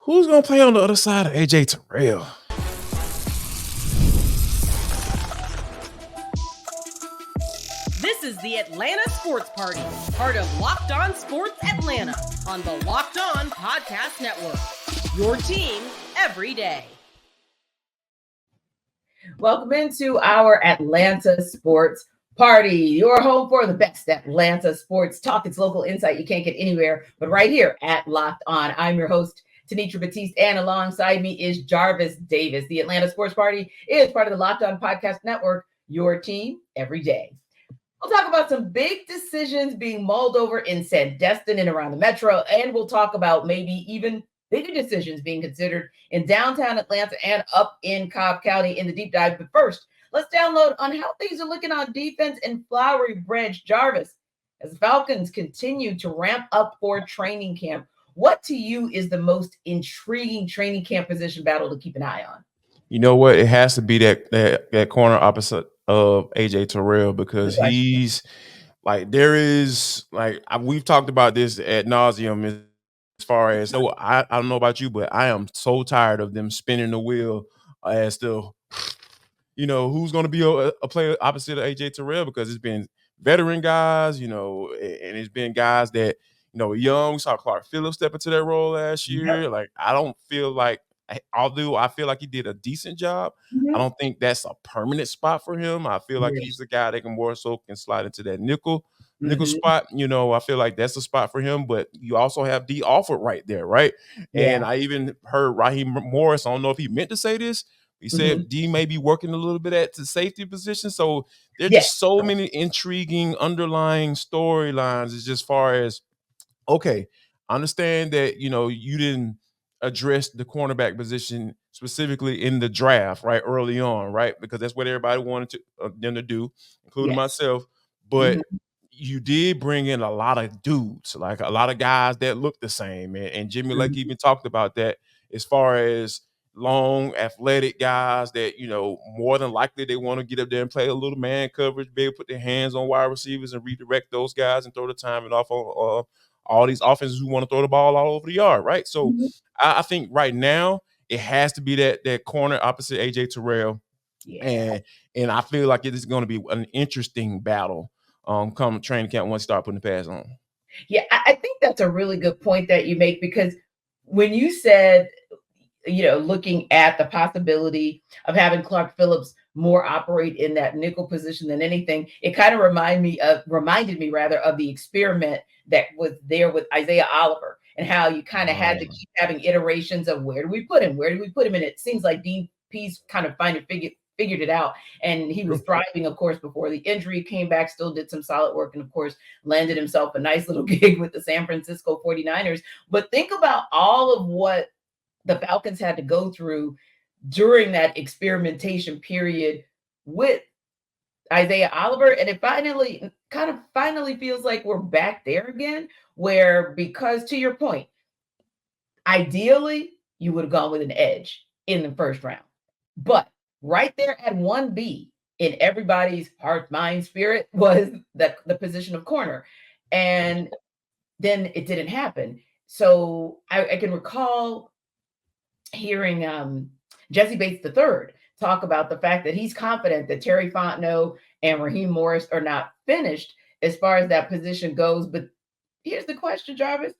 Who's gonna play on the other side of AJ Terrell? This is the Atlanta Sports Party, part of Locked On Sports Atlanta on the Locked On Podcast Network. Your team every day. Welcome into our Atlanta Sports Party, your home for the best Atlanta sports talk. It's local insight you can't get anywhere but right here at Locked On. I'm your host, Tenitra Batiste, and alongside me is Jarvis Davis. The Atlanta Sports Party is part of the Locked On Podcast Network, your team every day. We'll talk about some big decisions being mulled over in Sandestin and around the metro, and we'll talk about maybe even bigger decisions being considered in downtown Atlanta and up in Cobb County in the deep dive. But first, let's download on how things are looking on defense in Flowery Branch. Jarvis, as the Falcons continue to ramp up for training camp, what to you is the most intriguing training camp position battle to keep an eye on? You know what? It has to be that corner opposite of AJ Terrell, because he's like, we've talked about this ad nauseum as far as, so I don't know about you, but I am so tired of them spinning the wheel as to, who's going to be a player opposite of AJ Terrell, because it's been veteran guys, and it's been guys that, young. We saw Clark Phillips step into that role last year. Yep. Like, I don't feel like, although I feel like he did a decent job, I don't think that's a permanent spot for him. I feel like he's a guy that can slide into that nickel spot. I feel like that's a spot for him, but you also have D Alford right there, right? Yeah. And I even heard Raheem Morris, I don't know if he meant to say this, he said D may be working a little bit at the safety position. So there's just so many intriguing underlying storylines as just far as, okay, I understand that, you didn't address the cornerback position specifically in the draft, right, early on, right, because that's what everybody wanted them to do, including myself. But you did bring in a lot of dudes, like a lot of guys that look the same. And Jimmy Lake even talked about that as far as long, athletic guys that, more than likely they want to get up there and play a little man coverage, be able to put their hands on wide receivers and redirect those guys and throw the timing off on all these offenses who want to throw the ball all over the yard, right? So I think right now it has to be that corner opposite AJ Terrell. And I feel like it is going to be an interesting battle come training camp once you start putting the pads on. Yeah, I think that's a really good point that you make, because when you said, looking at the possibility of having Clark Phillips more operate in that nickel position than anything, it kind of reminded me of the experiment that was there with Isaiah Oliver, and how you kind of had to keep having iterations of where do we put him? And it seems like Dean Pease kind of figured it out, and he was thriving, of course, before the injury, came back, still did some solid work, and of course landed himself a nice little gig with the San Francisco 49ers. But think about all of what the Falcons had to go through during that experimentation period with Isaiah Oliver, and it finally feels like we're back there again, where, because to your point, ideally you would have gone with an edge in the first round, but right there at 1B in everybody's heart, mind, spirit was the position of corner, and then it didn't happen. So I can recall hearing Jesse Bates III talk about the fact that he's confident that Terry Fontenot and Raheem Morris are not finished as far as that position goes. But here's the question, Jarvis: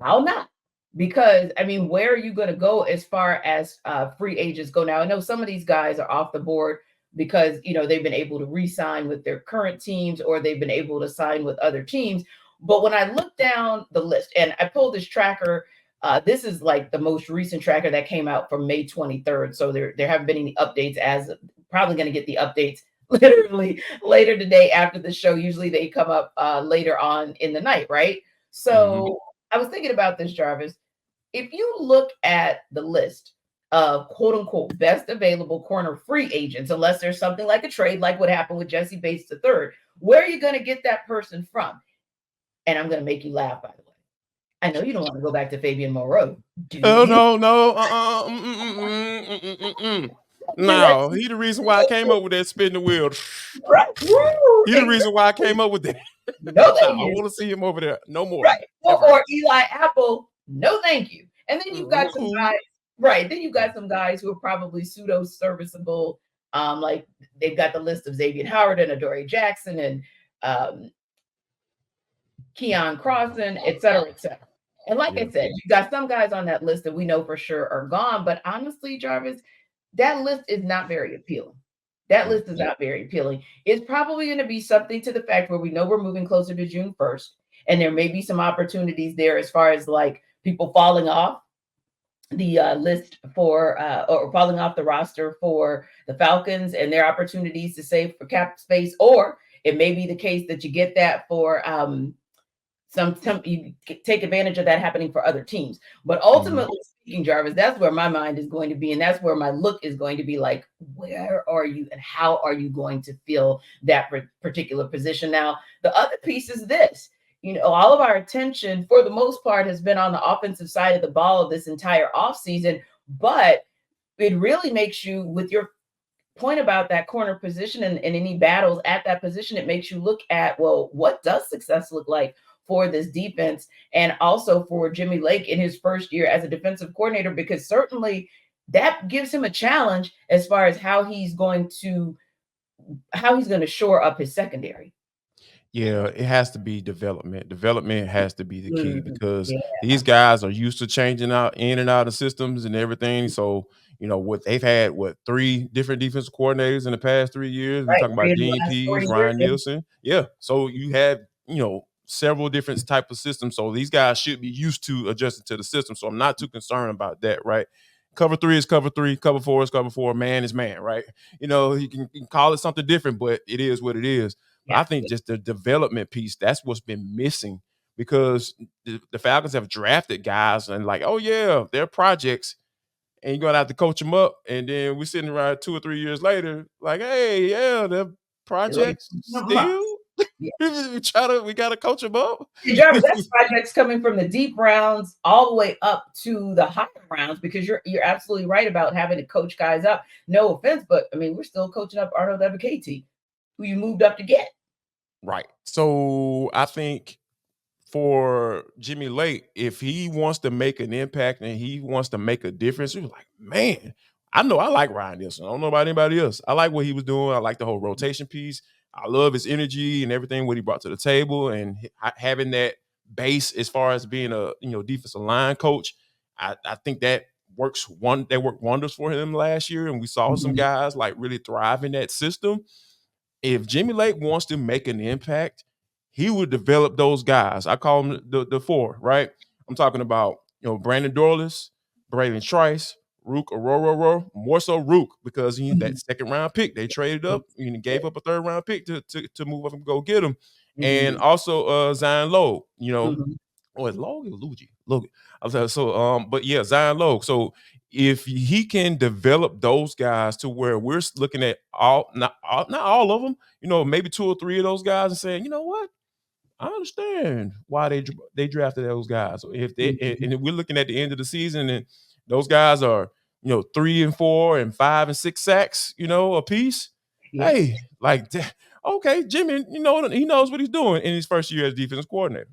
how not? Because, where are you going to go as far as free agents go now? I know some of these guys are off the board because, they've been able to re-sign with their current teams, or they've been able to sign with other teams. But when I look down the list, and I pulled this tracker, this is like the most recent tracker that came out from May 23rd. So there haven't been any updates, as probably going to get the updates literally later today after the show. Usually they come up later on in the night, right? So I was thinking about this, Jarvis. If you look at the list of quote unquote best available corner free agents, unless there's something like a trade, like what happened with Jesse Bates III, where are you going to get that person from? And I'm going to make you laugh, by the way. I know you don't want to go back to Fabian Moreau. No. No, he the reason why I came up with that spin the wheel. Right. He the reason why I came up with that. No, I want to see him over there. No more. Right. Or Eli Apple. No, thank you. And then you've got some guys, right? Then you've got some guys who are probably pseudo serviceable. Like they've got the list of Xavier Howard and Adoree Jackson and Keon Crossan, et cetera, et cetera. And like I said, you got some guys on that list that we know for sure are gone. But honestly, Jarvis, that list is not very appealing. That list is not very appealing. It's probably going to be something to the fact where we know we're moving closer to June 1st. And there may be some opportunities there as far as like people falling off the list for or falling off the roster for the Falcons and their opportunities to save for cap space. Or it may be the case that you get that for some you take advantage of that happening for other teams. But ultimately speaking, Jarvis, that's where my mind is going to be. And that's where my look is going to be like, where are you and how are you going to fill that particular position? Now, the other piece is this. All of our attention, for the most part, has been on the offensive side of the ball this entire offseason. But it really makes you, with your point about that corner position and any battles at that position, it makes you look at, well, what does success look like for this defense and also for Jimmy Lake in his first year as a defensive coordinator? Because certainly that gives him a challenge as far as how he's going to shore up his secondary. Yeah, it has to be development. Development has to be the key because these guys are used to changing out in and out of systems and everything. So, what they've had, 3 different defensive coordinators in the past 3 years. We're talking about Dean Pease, Ryan Nielsen. Yeah. So you have, several different type of systems. So these guys should be used to adjusting to the system. So I'm not too concerned about that, right? Cover 3 is cover 3, cover 4 is cover 4, man is man, right? You can call it something different, but it is what it is. I think just the development piece, that's what's been missing because the Falcons have drafted guys and like, oh, yeah, they're projects and you're going to have to coach them up. And then we're sitting around 2 or 3 years later like, hey, yeah, they're projects still. We got to coach them up. Jarvis, that's projects coming from the deep rounds all the way up to the higher rounds because you're absolutely right about having to coach guys up. No offense, but I mean, we're still coaching up Arnold WKT, who you moved up to get. Right. So I think for Jimmy Lake, if he wants to make an impact and he wants to make a difference, he was like, man, I know I like Ryan Nielsen. I don't know about anybody else. I like what he was doing. I like the whole rotation piece. I love his energy and everything what he brought to the table and having that base as far as being a defensive line coach. I think that worked wonders for him last year, and we saw some guys like really thrive in that system. If Jimmy Lake wants to make an impact, he would develop those guys. I call them the 4, right? I'm talking about, Brandon Dorlus, Braylon Trice, Rook Aurora, more so Rook because he that second round pick they traded up and gave up a third round pick to move up and go get him, and also Zion Logue, Oh, it's Logan or Luigi? Logan. But yeah, Zion Logue. So if he can develop those guys to where we're looking at not all of them, maybe 2 or 3 of those guys and saying, you know what? I understand why they drafted those guys. So if they and if we're looking at the end of the season and those guys are 3 and 4 and 5 and 6 sacks, a piece. Yeah. Hey, like okay, Jimmy, he knows what he's doing in his first year as defensive coordinator.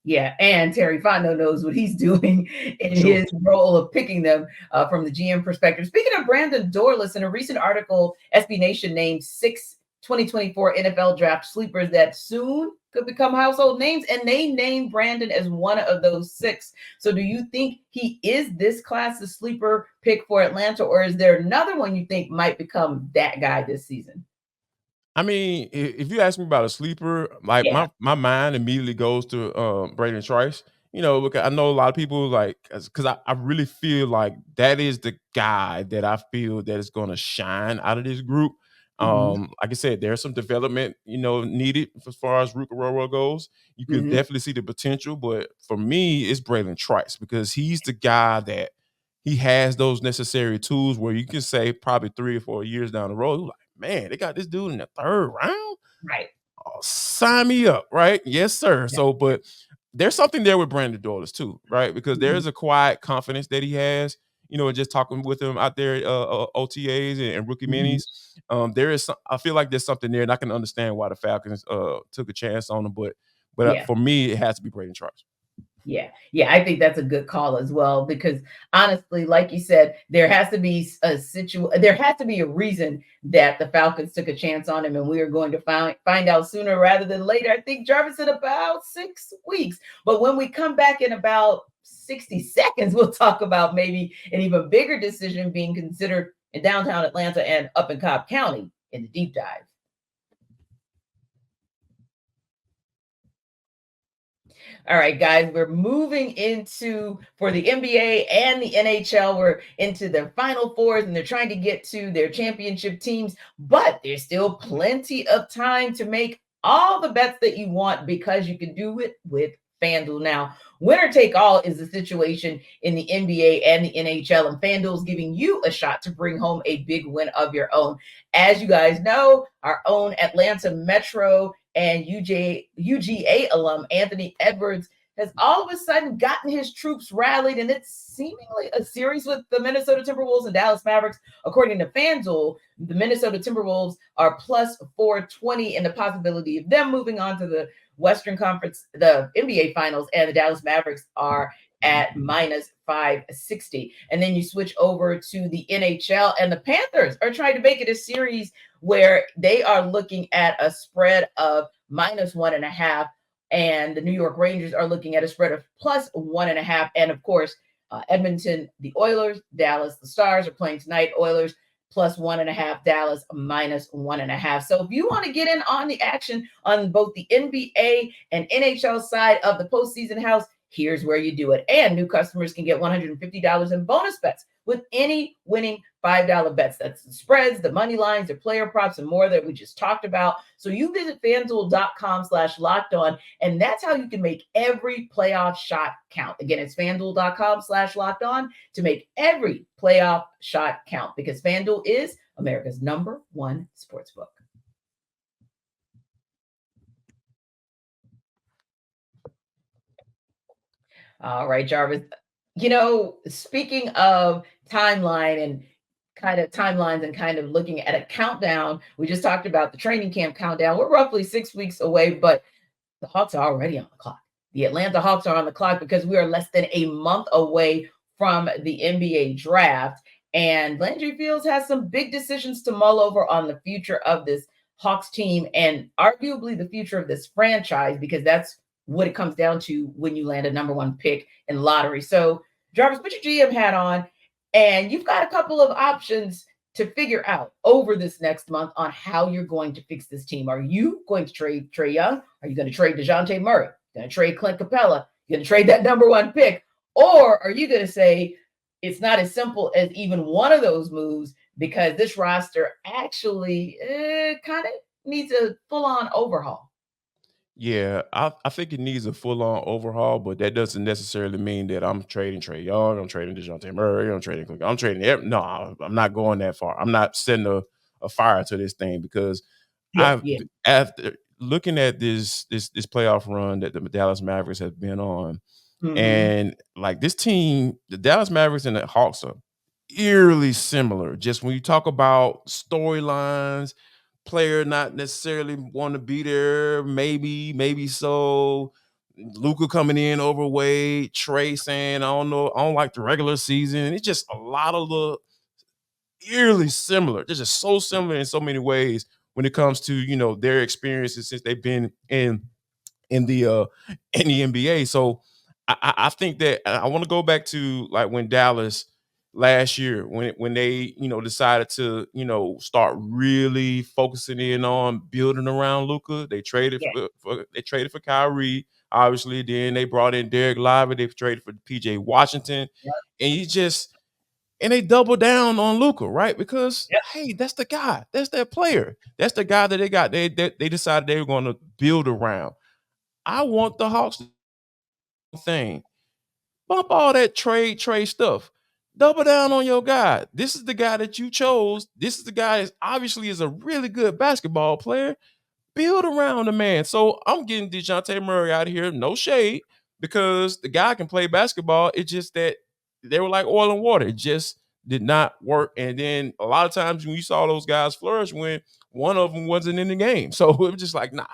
Yeah, and Terry Fontenot knows what he's doing in his role of picking them from the GM perspective. Speaking of Brandon Dorlus, in a recent article, SB Nation named 6 2024 NFL draft sleepers that soon could become household names, and they named Brandon as one of those 6. So do you think he is this class's sleeper pick for Atlanta, or is there another one you think might become that guy this season? I mean, if you ask me about a sleeper, like my mind immediately goes to Braylon Trice. Because I know a lot of people like because I really feel like that is the guy that I feel that is going to shine out of this group. Like I said, there's some development, needed as far as Rook Aurora goes. You could definitely see the potential, but for me, it's Braylon Trice because he's the guy that he has those necessary tools where you can say probably 3 or 4 years down the road, like, man, they got this dude in the 3rd round. Right. Oh, sign me up, right? Yes, sir. Yeah. So, but there's something there with Brandon Dorlus too, right? Because there's a quiet confidence that he has. Just talking with him out there, OTAs and rookie minis. There is, I feel like there's something there, and I can understand why the Falcons took a chance on him. But for me, it has to be Braylon Trice. Yeah, I think that's a good call as well because honestly, like you said, there has to be there has to be a reason that the Falcons took a chance on him, and we are going to find out sooner rather than later. I think Jarvis in about 6 weeks, but when we come back in about 60 seconds, we'll talk about maybe an even bigger decision being considered in downtown Atlanta and up in Cobb County in the deep dive. All right, guys, we're moving into for the NBA and the NHL. We're into their final fours and they're trying to get to their championship teams, but there's still plenty of time to make all the bets that you want because you can do it with FanDuel. Now, winner take all is the situation in the NBA and the NHL, and FanDuel is giving you a shot to bring home a big win of your own. As you guys know, our own Atlanta Metro and UGA alum Anthony Edwards has all of a sudden gotten his troops rallied, and it's seemingly a series with the Minnesota Timberwolves and Dallas Mavericks. According to FanDuel, the Minnesota Timberwolves are plus 420 in the possibility of them moving on to the Western Conference, the NBA Finals, and the Dallas Mavericks are at minus 560. And then you switch over to the NHL, and the Panthers are trying to make it a series where they are looking at a spread of minus 1.5, and the New York Rangers are looking at a spread of plus 1.5. And of course, Edmonton, the Oilers, Dallas, the Stars are playing tonight. Oilers plus 1.5, Dallas minus 1.5. So if you want to get in on the action on both the NBA and NHL side of the postseason house, here's where you do it. And new customers can get $150 in bonus bets with any winning $5 bets. That's the spreads, the money lines, the player props, and more that we just talked about. So you visit FanDuel.com/locked on, and that's how you can make every playoff shot count. Again, it's FanDuel.com/locked on to make every playoff shot count because FanDuel is America's #1 sportsbook. All right, Jarvis. Speaking of timeline and kind of timelines and kind of looking at a countdown, we just talked about the training camp countdown. We're roughly 6 weeks away, but the Hawks are already on the clock. The Atlanta Hawks are on the clock because we are less than a month away from the NBA draft. And Landry Fields has some big decisions to mull over on the future of this Hawks team and arguably the future of this franchise, because that's what it comes down to when you land a #1 pick in lottery. So, Jarvis, put your GM hat on, and you've got a couple of options to figure out over this next month on how you're going to fix this team. Are you going to trade Trae Young? Are you going to trade Dejounte Murray? Going to trade Clint Capella? You're going to trade that #1 pick? Or are you going to say it's not as simple as even one of those moves because this roster actually kind of needs a full-on overhaul? Yeah, I think it needs a full-on overhaul, but that doesn't necessarily mean that I'm trading Trae Young, I'm trading Dejounte Murray, I'm trading no, I'm not going that far. I'm not setting a fire to this thing because Yeah. after looking at this playoff run that the Dallas Mavericks have been on, and like this team, the Dallas Mavericks and the Hawks are eerily similar. Just when you talk about storylines, player not necessarily want to be there, maybe so. Luca coming in overweight, Trae saying, I don't know, I don't like the regular season. It's just a lot of the eerily similar. They're just so similar in so many ways when it comes to, their experiences since they've been in the NBA. So I think that I want to go back to like when Dallas last year when they decided to start really focusing in on building around Luka. They traded for Kyrie, obviously. Then they brought in Derek Lively. They traded for PJ Washington, and they double down on Luka, right? Because hey, that's the guy, that's their player, that's the guy that they got. They decided they were going to build around. I want the Hawks thing. Bump all that trade stuff. Double down on your guy. This is the guy that you chose. This is the guy that obviously is a really good basketball player. Build around the man. So I'm getting Dejounte Murray out of here. No shade, because the guy can play basketball. It's just that they were like oil and water. It just did not work. And then a lot of times when you saw those guys flourish when one of them wasn't in the game. So it was just like, nah.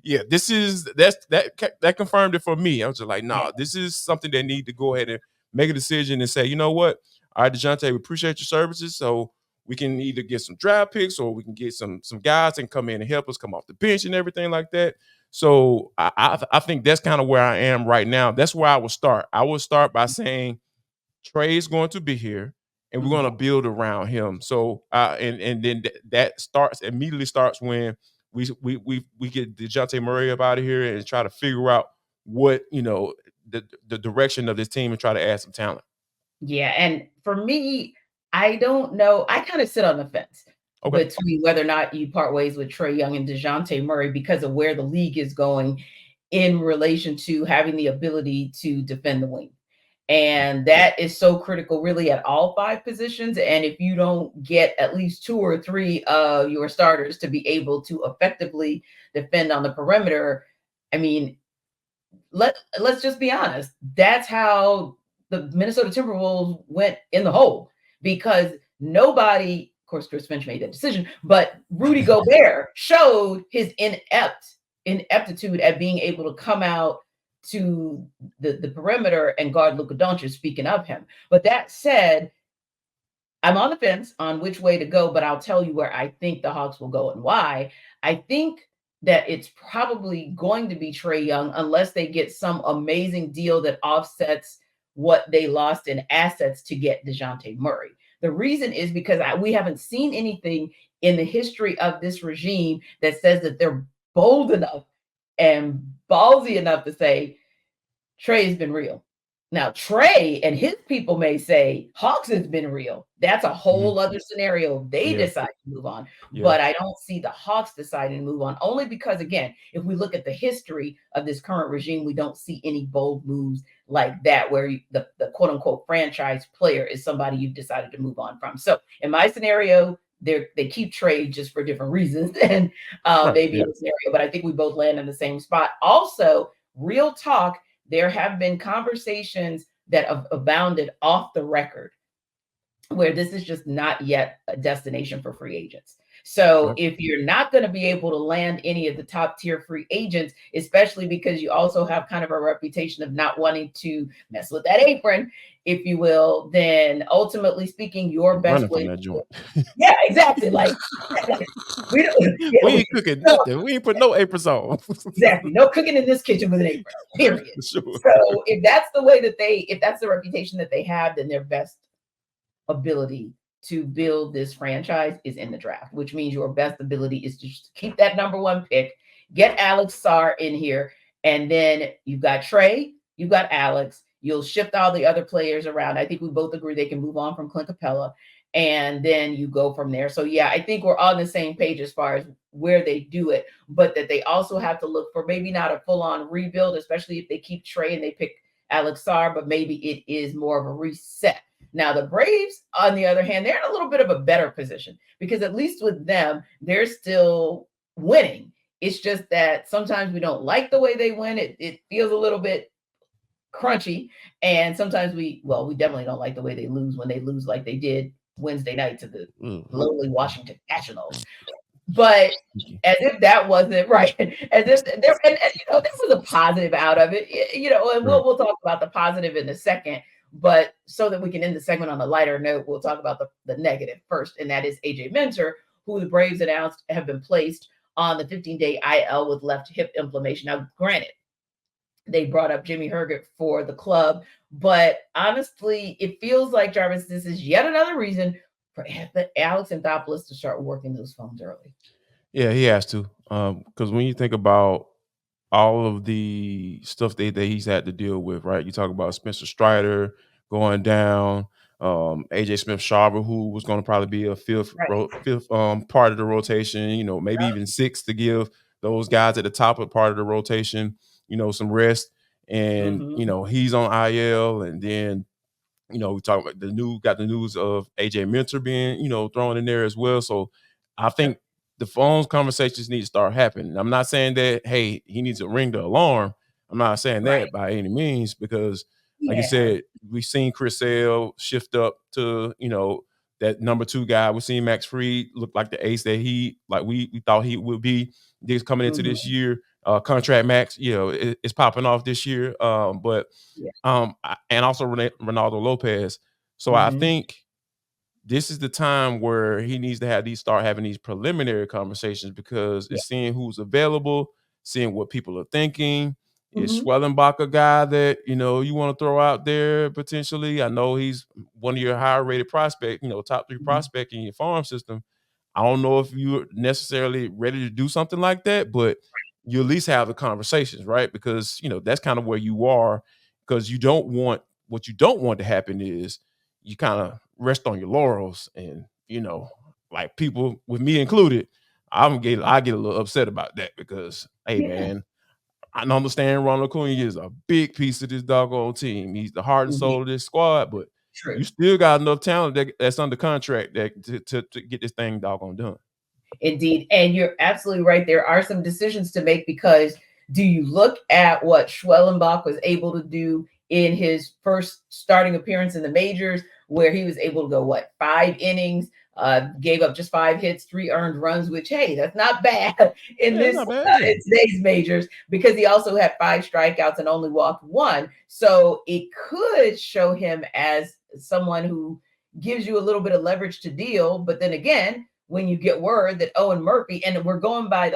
Yeah, that confirmed it for me. I was just like, Yeah. this is something they need to go ahead and make a decision and say, you know what? All right, Dejounte, we appreciate your services. So we can either get some draft picks or we can get some guys and come in and help us come off the bench and everything like that. So I think that's kind of where I am right now. That's where I would start. I would start by saying Trae is going to be here, and we're going to build around him. So, and then that immediately starts when we get Dejounte Murray up out of here and try to figure out what the direction of this team and try to add some talent. Yeah, and for me, I don't know. I kind of sit on the fence between whether or not you part ways with Trae Young and Dejounte Murray because of where the league is going in relation to having the ability to defend the wing. And that is so critical, really, at all 5 positions. And if you don't get at least 2 or 3 of your starters to be able to effectively defend on the perimeter, I mean, let's just be honest. That's how the Minnesota Timberwolves went in the hole, because nobody, of course, Chris Finch made that decision, but Rudy Gobert showed his ineptitude at being able to come out to the perimeter and guard Luka Doncic, speaking of him. But that said, I'm on the fence on which way to go, but I'll tell you where I think the Hawks will go and why. I think that it's probably going to be Trae Young unless they get some amazing deal that offsets what they lost in assets to get Dejounte Murray. The reason is because we haven't seen anything in the history of this regime that says that they're bold enough and ballsy enough to say, Trae has been real. Now, Trae and his people may say Hawks has been real. That's a whole other scenario. They decide to move on. But I don't see the Hawks deciding to move on, only because, again, if we look at the history of this current regime, we don't see any bold moves like that, where the quote unquote franchise player is somebody you've decided to move on from. So in my scenario, they keep Trae just for different reasons and maybe in a scenario, but I think we both land in the same spot. Also, real talk, there have been conversations that have abounded off the record where this is just not yet a destination for free agents. So if you're not going to be able to land any of the top tier free agents, especially because you also have kind of a reputation of not wanting to mess with that apron, if you will, then ultimately speaking, your best way. Yeah, exactly. Like we ain't cooking nothing. We ain't put no aprons on. Exactly. No cooking in this kitchen with an apron. Period. Sure. So if that's the way that if that's the reputation that they have, then their best ability to build this franchise is in the draft, which means your best ability is to just keep that number 1 pick, get Alex Sarr in here, and then you've got Trae, you've got Alex. You'll shift all the other players around. I think we both agree they can move on from Clint Capella, and then you go from there. So yeah, I think we're on the same page as far as where they do it, but that they also have to look for maybe not a full-on rebuild, especially if they keep Trae and they pick Alex Sarr, but maybe it is more of a reset. Now, the Braves, on the other hand, they're in a little bit of a better position because at least with them, they're still winning. It's just that sometimes we don't like the way they win. It feels a little bit crunchy. And sometimes we definitely don't like the way they lose when they lose like they did Wednesday night to the lowly Washington Nationals. But as if that wasn't right, as if there was a positive out of it, and we'll talk about the positive in a second. But so that we can end the segment on a lighter note, we'll talk about the negative first, and that is AJ Minter, who the Braves announced have been placed on the 15-day IL with left hip inflammation. Now, granted, they brought up Jimmy Herget for the club, but honestly, it feels like, Jarvis, this is yet another reason for Alex Anthopoulos to start working those phones early. Yeah, he has to, because when you think about all of the stuff that he's had to deal with, right? You talk about Spencer Strider going down, AJ Smith-Shawver, who was going to probably be a fifth part of the rotation, maybe even 6th to give those guys at the top of part of the rotation, some rest. And, he's on IL, and then, we talk about got the news of AJ Minter being, thrown in there as well. So I think the phones conversations need to start happening. I'm not saying that, hey, he needs to ring the alarm. I'm not saying that by any means, because like you said, we've seen Chris Sale shift up to, that number 2 guy. We've seen Max Fried look like the ace that we thought he would be coming into this year. contract max, it's popping off this year. And also Ronaldo Lopez. So I think this is the time where he needs to start having these preliminary conversations, because it's seeing who's available, seeing what people are thinking. Is Schwellenbach a guy that, you want to throw out there potentially? I know he's one of your higher rated prospect, top 3 prospect in your farm system. I don't know if you're necessarily ready to do something like that, but you at least have the conversations, right? Because, that's kind of where you are, because what you don't want to happen is you kind of rest on your laurels, and, like people, with me included, I get a little upset about that, because, hey, man, I understand Ronald Acuna is a big piece of this doggone team. He's the heart and soul of this squad, but you still got enough talent that's under contract to get this thing doggone done. Indeed. And you're absolutely right. There are some decisions to make, because do you look at what Schwellenbach was able to do in his first starting appearance in the majors, where he was able to go, 5 innings, gave up just 5 hits, 3 earned runs, which, hey, that's not bad in today's majors, because he also had 5 strikeouts and only walked 1. So it could show him as someone who gives you a little bit of leverage to deal. But then again, when you get word that Owen Murphy, and we're going by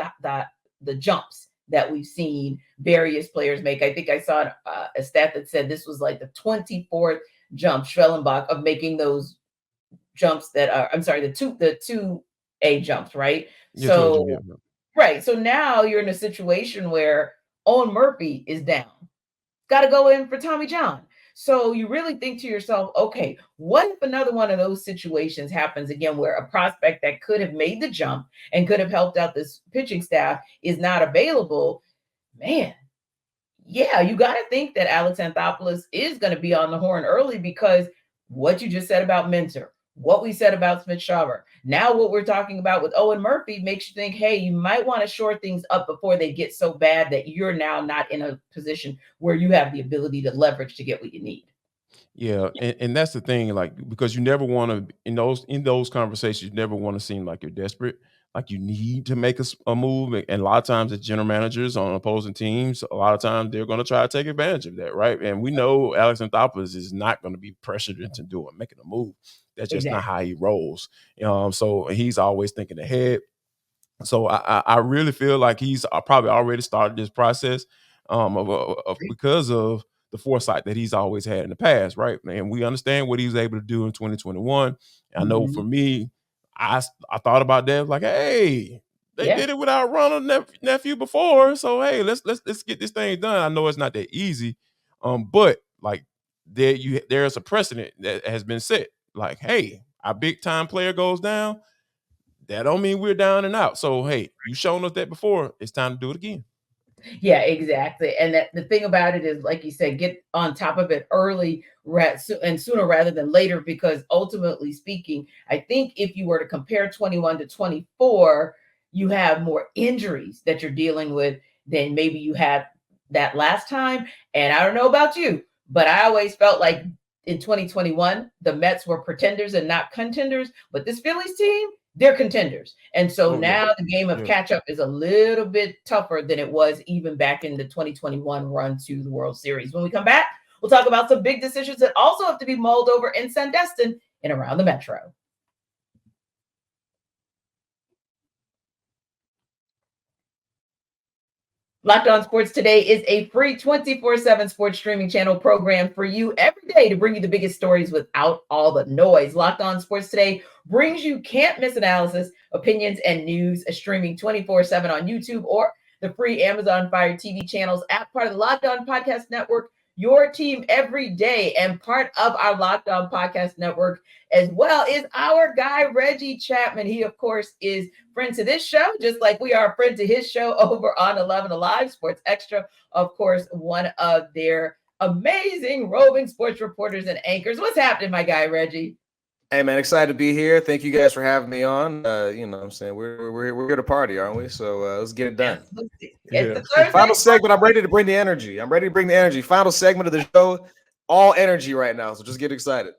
the jumps that we've seen various players make. I think I saw a stat that said this was like the 24th jump, Schwellenbach, of making those jumps that are, the 2A jumps, right? Right. So now you're in a situation where Owen Murphy is down. Got to go in for Tommy John. So you really think to yourself, okay, what if another one of those situations happens again, where a prospect that could have made the jump and could have helped out this pitching staff is not available? Man, yeah, you got to think that Alex Anthopoulos is going to be on the horn early, because what you just said about Minter, what we said about Smith-Shawver, now what we're talking about with Owen Murphy makes you think, hey, you might want to shore things up before they get so bad that you're now not in a position where you have the ability to leverage to get what you need. Yeah, and that's the thing, like, because you never want to, in those conversations, you never want to seem like you're desperate, like you need to make a move. And a lot of times, the general managers on opposing teams, a lot of times they're going to try to take advantage of that, right? And we know Alex Anthopoulos is not going to be pressured into making a move. That's just not how he rolls. So he's always thinking ahead. So I really feel like he's probably already started this process because of the foresight that he's always had in the past, right? And we understand what he was able to do in 2021. I know for me, I thought about that, like, hey, they did it without Ronald nephew before, so hey, let's get this thing done. I know it's not that easy, but like there's a precedent that has been set. Like, hey, our big time player goes down, that don't mean we're down and out. So hey, you shown us that before. It's time to do it again. Yeah, exactly. And the thing about it is, like you said, get on top of it early and sooner rather than later, because ultimately speaking, I think if you were to compare 21 to 24, you have more injuries that you're dealing with than maybe you had that last time. And I don't know about you, but I always felt like in 2021, the Mets were pretenders and not contenders. But this Phillies team, they're contenders. And so now the game of catch up is a little bit tougher than it was even back in the 2021 run to the World Series. When we come back, we'll talk about some big decisions that also have to be mulled over in Sandestin and around the Metro. Locked On Sports Today is a free 24/7 sports streaming channel program for you every day to bring you the biggest stories without all the noise. Locked On Sports Today brings you can't miss analysis, opinions, and news, streaming 24/7 on YouTube or the free Amazon Fire TV channels app, part of the Locked On Podcast Network, your team every day. And part of our Locked On Podcast Network as well is our guy, Reggie Chatman. He, of course, is friend to this show, just like we are a friend to his show over on 11 Alive Sports Extra. Of course, one of their amazing roving sports reporters and anchors. What's happening, my guy, Reggie? Hey, man, excited to be here. Thank you guys for having me on. You know what I'm saying? We're here to party, aren't we? So let's get it done. Final segment. I'm ready to bring the energy. Final segment of the show. All energy right now. So just get excited.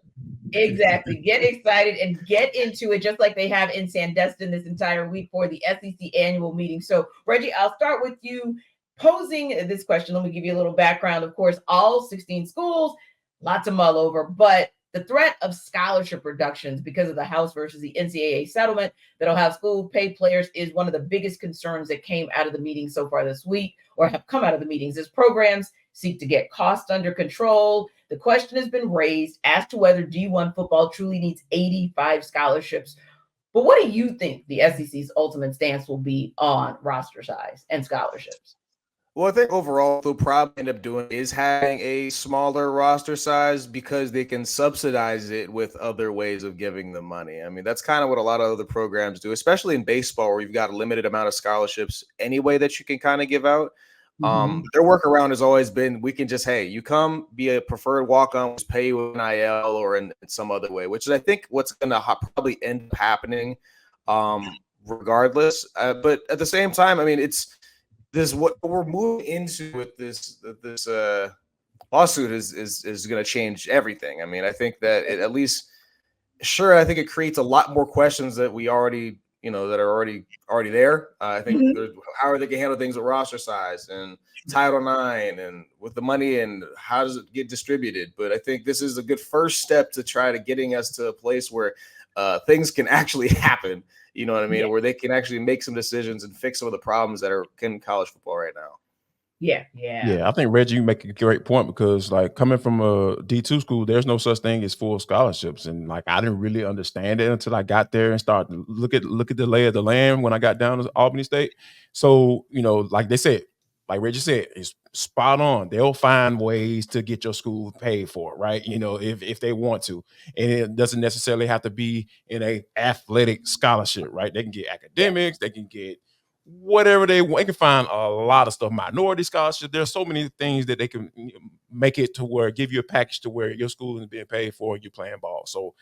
Exactly. Get excited and get into it, just like they have in Sandestin this entire week for the SEC annual meeting. So, Reggie, I'll start with you. posing this question, let me give you a little background. Of course, all 16 schools, lots of mull over, but the threat of scholarship reductions because of the House versus the NCAA settlement that'll have school pay players is one of the biggest concerns that came out of the meeting so far this week, or have come out of the meetings, as programs seek to get costs under control. The question has been raised as to whether D1 football truly needs 85 scholarships. But what do you think the SEC's ultimate stance will be on roster size and scholarships? Well, I think overall they'll probably end up doing is having a smaller roster size because they can subsidize it with other ways of giving them money. I mean, that's kind of what a lot of other programs do, especially in baseball where you've got a limited amount of scholarships anyway that you can kind of give out. Their workaround has always been, we can just, hey, you come be a preferred walk-on, just pay you an IL or in some other way, which is I think what's going to probably end up happening regardless. But at the same time, I mean, it's what we're moving into with this lawsuit is going to change everything. I mean, I think that it, at least, sure, I think it creates a lot more questions that we already, that are already there. I think how are they going to handle things with roster size and Title IX and with the money and how does it get distributed? But I think this is a good first step to try to getting us to a place where things can actually happen. You know what I mean? Yeah. Where they can actually make some decisions and fix some of the problems that are in college football right now. Yeah. I think Reggie, you make a great point because, like, coming from a D2 school, there's no such thing as full scholarships, and like I didn't really understand it until I got there and started to look at the lay of the land when I got down to Albany State. So like they said, like Reggie said, it's spot on. They'll find ways to get your school paid for, right? If they want to, and it doesn't necessarily have to be in a athletic scholarship, right? They can get academics, they can get whatever they want. They can find a lot of stuff, minority scholarship. There's so many things that they can make it to where give you a package to where your school is being paid for and you're playing ball. So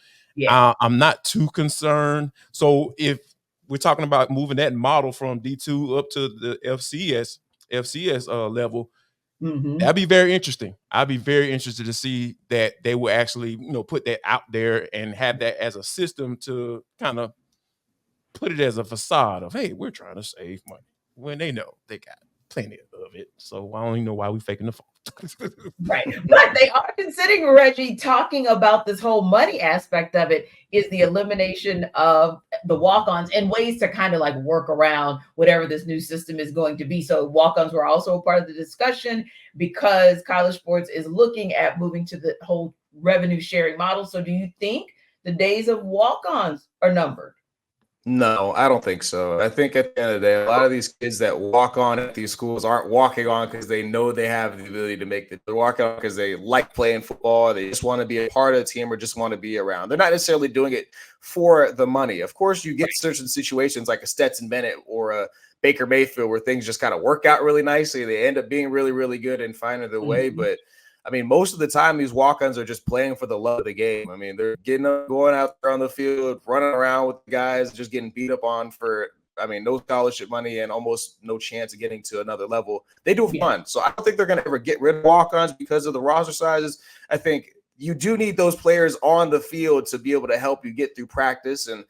I'm not too concerned. So if we're talking about moving that model from D2 up to the FCS level, that'd be very interesting. I'd be very interested to see that they will actually, put that out there and have that as a system to kind of put it as a facade of, hey, we're trying to save money when they know they got plenty of it. So I don't even know why we faking the phone. Right. But they are considering, Reggie, talking about this whole money aspect of it is the elimination of the walk-ons and ways to kind of like work around whatever this new system is going to be. So walk-ons were also a part of the discussion because college sports is looking at moving to the whole revenue sharing model. So do you think the days of walk-ons are numbered? No, I don't think so. I think at the end of the day, a lot of these kids that walk on at these schools aren't walking on because they know they have the ability to make it. They're walking on because they like playing football. They just want to be a part of the team or just want to be around. They're not necessarily doing it for the money. Of course, you get certain situations like a Stetson Bennett or a Baker Mayfield where things just kind of work out really nicely. They end up being really, really good and finding their way. But I mean, most of the time, these walk-ons are just playing for the love of the game. I mean, they're going out there on the field, running around with the guys, just getting beat up on for, no scholarship money and almost no chance of getting to another level. They do fun. So I don't think they're going to ever get rid of walk-ons because of the roster sizes. I think you do need those players on the field to be able to help you get through practice and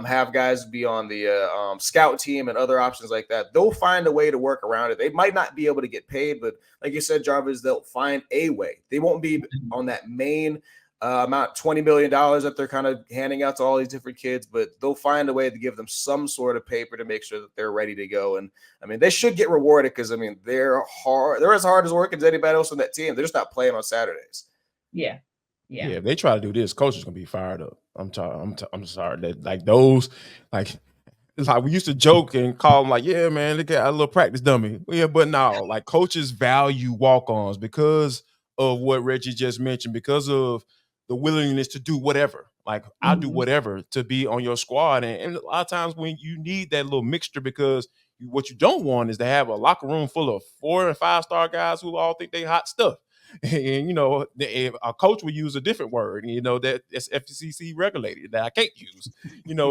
have guys be on the scout team and other options like that. They'll find a way to work around it. They might not be able to get paid, but like you said, Jarvis, they'll find a way. They won't be on that main amount, $20 million that they're kind of handing out to all these different kids, but they'll find a way to give them some sort of paper to make sure that they're ready to go. And they should get rewarded because they're hard. They're as hard as working as anybody else on that team. They're just not playing on Saturdays. Yeah. If they try to do this, coach is gonna be fired up. I'm sorry that like those like it's like we used to joke and call them like, yeah, man, look at a little practice dummy. Yeah, but no, like coaches value walk-ons because of what Reggie just mentioned, because of the willingness to do whatever. Like I'll do whatever to be on your squad. And a lot of times when you need that little mixture, because what you don't want is to have a locker room full of 4 and 5 star guys who all think they hot stuff. And a coach would use a different word, that's FCC regulated that I can't use,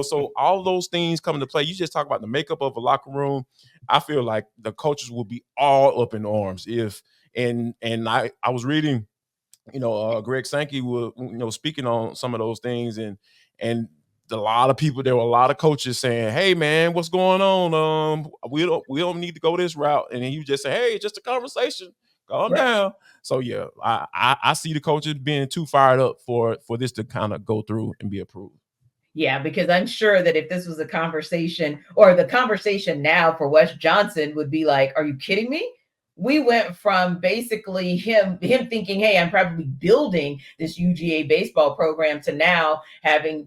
so all those things come into play. You just talk about the makeup of a locker room. I feel like the coaches will be all up in arms if I was reading, Greg Sankey was, speaking on some of those things and a lot of people. There were a lot of coaches saying, "Hey, man, what's going on? We don't need to go this route." And then you just say, "Hey, just a conversation. Calm down." So yeah, I see the coaches being too fired up for this to kind of go through and be approved. Yeah, because I'm sure that if this was a conversation, or the conversation now for Wes Johnson would be like, "Are you kidding me?" We went from basically him thinking, "Hey, I'm probably building this UGA baseball program," to now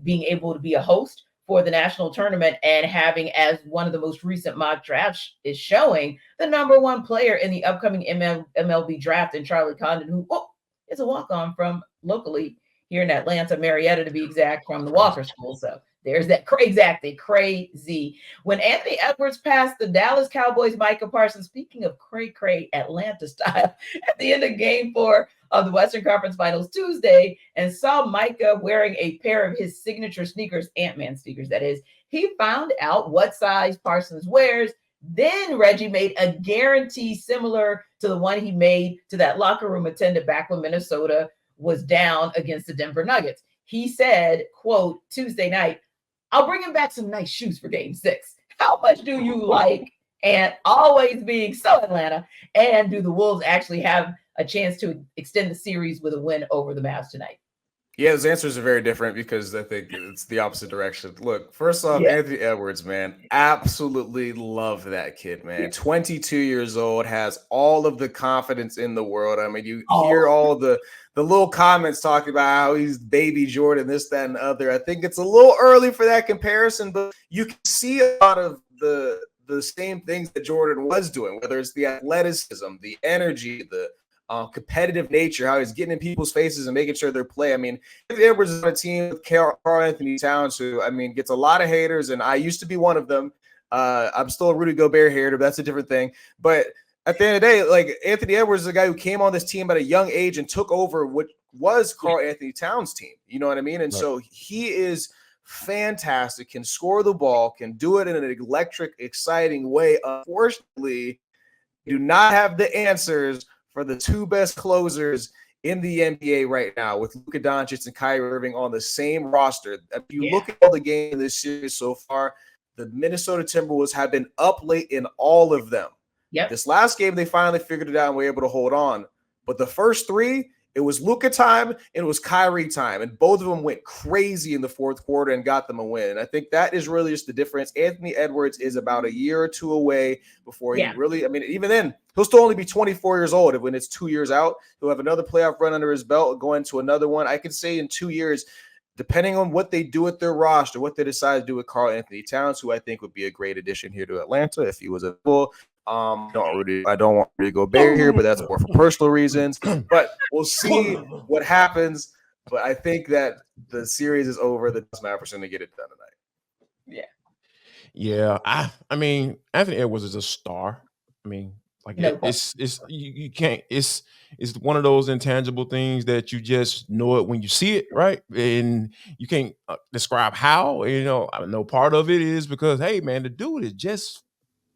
being able to be a host for the national tournament and having, as one of the most recent mock drafts is showing, the number one player in the upcoming MLB draft in Charlie Condon, who is a walk-on from locally here in Atlanta, Marietta to be exact, from the Walker School. So there's that crazy. When Anthony Edwards passed the Dallas Cowboys Micah Parsons, speaking of cray Atlanta style, at the end of Game 4 of the Western Conference Finals Tuesday, and saw Micah wearing a pair of his signature sneakers, Ant-Man sneakers that is, he found out what size Parsons wears. Then Reggie made a guarantee similar to the one he made to that locker room attendant back when Minnesota was down against the Denver Nuggets. He said, quote, Tuesday night, "I'll bring him back some nice shoes for Game 6. How much do you like and always being so Atlanta? And do the Wolves actually have a chance to extend the series with a win over the Mavs tonight?" Yeah, his answers are very different because I think it's the opposite direction. Look, first off, Anthony Edwards, man, absolutely love that kid, man. 22 years old, has all of the confidence in the world. I mean, you hear all the little comments talking about how he's baby Jordan, this, that, and the other. I think it's a little early for that comparison, but you can see a lot of the same things that Jordan was doing, whether it's the athleticism, the energy, the competitive nature, how he's getting in people's faces and making sure they're play. I mean, Edwards is on a team with Karl Anthony Towns, who, I mean, gets a lot of haters, and I used to be one of them. I'm still a Rudy Gobert hater, but that's a different thing. But at the end of the day, like, Anthony Edwards is a guy who came on this team at a young age and took over what was Karl Anthony Towns' team. You know what I mean? And so he is fantastic, can score the ball, can do it in an electric, exciting way. Unfortunately, do not have the answers for the two best closers in the NBA right now, with Luka Doncic and Kyrie Irving on the same roster. If you look at all the games in this series so far, the Minnesota Timberwolves have been up late in all of them. This last game, they finally figured it out and were able to hold on. But the first three, it was Luka time and it was Kyrie time. And both of them went crazy in the fourth quarter and got them a win. And I think that is really just the difference. Anthony Edwards is about a year or two away before he really, I mean, even then, he'll still only be 24 years old. When it's 2 years out, he'll have another playoff run under his belt, go into another one. I could say in 2 years, depending on what they do with their roster, what they decide to do with Karl Anthony Towns, who I think would be a great addition here to Atlanta if he was available. I don't want to go bare here, but that's more for personal reasons. But we'll see what happens. But I think that the series is over. The Mavericks are going to get it done tonight. Yeah. I mean, Anthony Edwards is a star. I mean, like, you can't. It's one of those intangible things that you just know it when you see it, right? And you can't describe how. You know, I know part of it is because, hey, man, the dude is just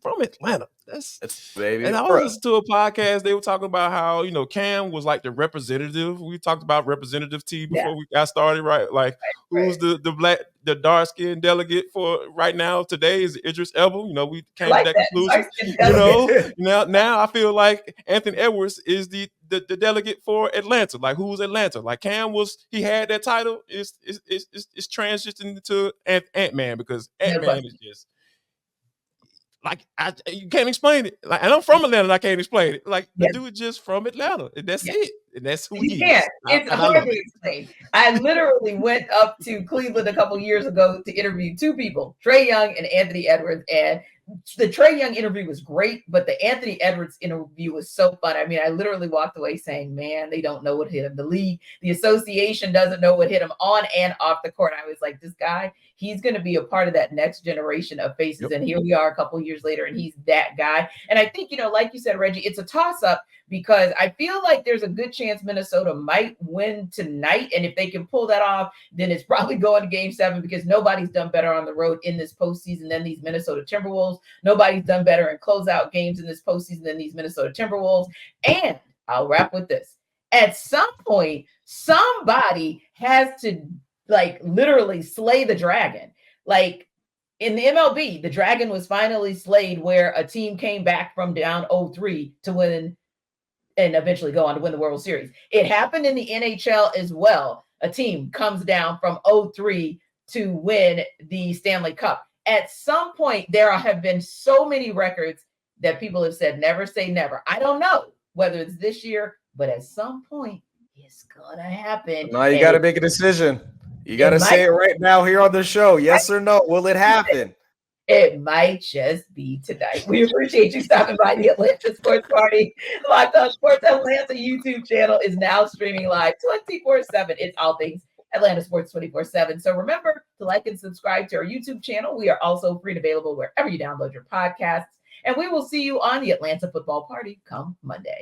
from Atlanta. That's baby. And I was listening to a podcast. They were talking about how, you know, Cam was like the representative. We talked about representative T before we got started, right? Like, who's the dark skinned delegate for right now? Today is Idris Elba. You know, we came to that conclusion. You know, now I feel like Anthony Edwards is the delegate for Atlanta. Like, who's Atlanta? Like, Cam he had that title. It's transitioned to Ant-Man, because Ant-Man is just, like, you can't explain it. Like, and I'm from Atlanta, and I can't explain it. Like, the dude just from Atlanta, and that's it. And that's who he is. It's hard to explain. I literally went up to Cleveland a couple years ago to interview two people, Trae Young and Anthony Edwards. And the Trae Young interview was great, but the Anthony Edwards interview was so fun. I mean, I literally walked away saying, man, they don't know what hit him. The league, the association doesn't know what hit him on and off the court. I was like, this guy, he's going to be a part of that next generation of faces. And here we are a couple years later, and he's that guy. And I think, you know, like you said, Reggie, it's a toss-up, because I feel like there's a good chance Minnesota might win tonight. And if they can pull that off, then it's probably going to Game 7, because nobody's done better on the road in this postseason than these Minnesota Timberwolves. Nobody's done better in closeout games in this postseason than these Minnesota Timberwolves. And I'll wrap with this. At some point, somebody has to like literally slay the dragon. Like in the MLB, the dragon was finally slayed where a team came back from down 0-3 to win and eventually go on to win the World Series. It happened in the NHL as well. A team comes down from 0-3 to win the Stanley Cup. At some point, there have been so many records that people have said, never say never. I don't know whether it's this year, but at some point, it's going to happen. Now you got to make a decision. You got to say it right now here on the show. Yes or no? Will it happen? It might just be tonight. We appreciate you stopping by the Atlanta Sports Party. Locked On Sports Atlanta YouTube channel is now streaming live 24/7. It's all things Atlanta Sports 24/7. So remember to like and subscribe to our YouTube channel. We are also free and available wherever you download your podcasts. And we will see you on the Atlanta Football Party come Monday.